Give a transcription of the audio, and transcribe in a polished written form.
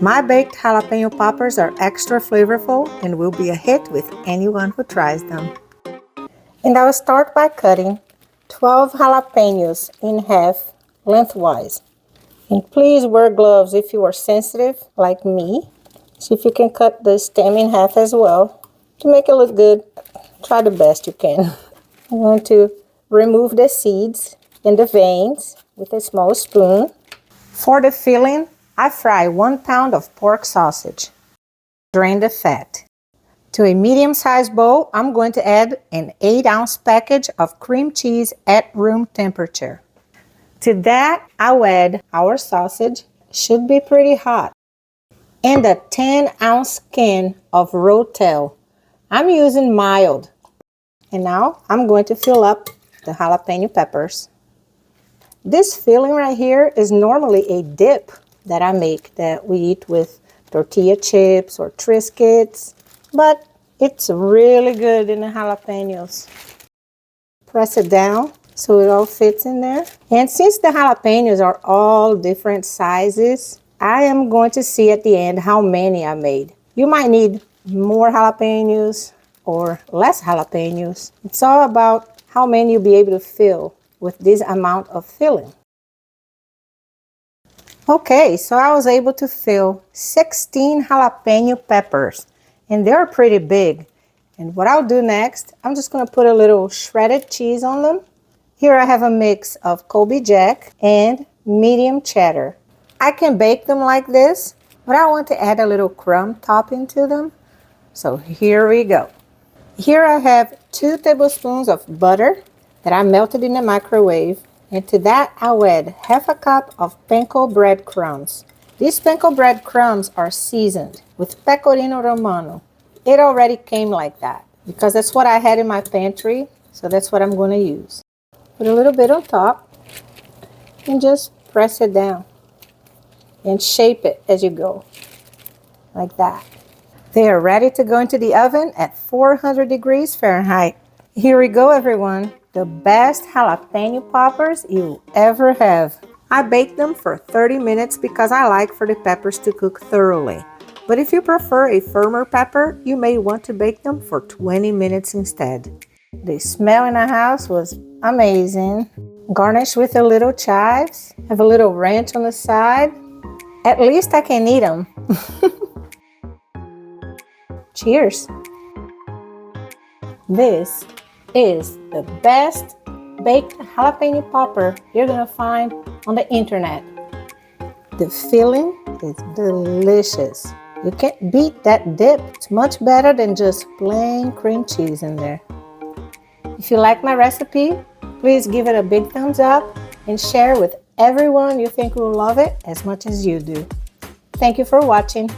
My baked jalapeno poppers are extra flavorful and will be a hit with anyone who tries them. And I will start by cutting 12 jalapenos in half lengthwise. And please wear gloves if you are sensitive like me. See if you can cut the stem in half as well to make it look good. Try the best you can. I'm going to remove the seeds and the veins with a small spoon. For the filling, I fry 1 pound of pork sausage. Drain the fat. To a medium-sized bowl, I'm going to add an 8-ounce package of cream cheese at room temperature. To that, I'll add our sausage, should be pretty hot, and a 10-ounce can of Rotel. I'm using mild. And now I'm going to fill up the jalapeno peppers. This filling right here is normally a dip that I make that we eat with tortilla chips or Triscuits, but it's really good in the jalapenos. Press it down so it all fits in there. And since the jalapenos are all different sizes, I am going to see at the end how many I made. You might need more jalapenos or less jalapenos. It's all about how many you'll be able to fill with this amount of filling. Okay, so I was able to fill 16 jalapeno peppers, and they're pretty big. And what I'll do next, I'm just going to put a little shredded cheese on them. Here I have a mix of Colby Jack and medium cheddar. I can bake them like this, but I want to add a little crumb topping to them. So here we go. Here I have 2 tablespoons of butter that I melted in the microwave. And to that, I'll add half a cup of Panko breadcrumbs. These Panko breadcrumbs are seasoned with pecorino romano. It already came like that because that's what I had in my pantry. So that's what I'm going to use. Put a little bit on top and just press it down and shape it as you go, like that. They are ready to go into the oven at 400 degrees Fahrenheit. Here we go, everyone. The best jalapeno poppers you'll ever have. I baked them for 30 minutes because I like for the peppers to cook thoroughly. But if you prefer a firmer pepper, you may want to bake them for 20 minutes instead. The smell in the house was amazing. Garnish with a little chives. Have a little ranch on the side. At least I can eat them. Cheers. This is the best baked jalapeno popper you're gonna find on the internet. The filling is delicious. You can't beat that dip. It's much better than just plain cream cheese in there. If you like my recipe, please give it a big thumbs up and share with everyone you think will love it as much as you do. Thank you for watching.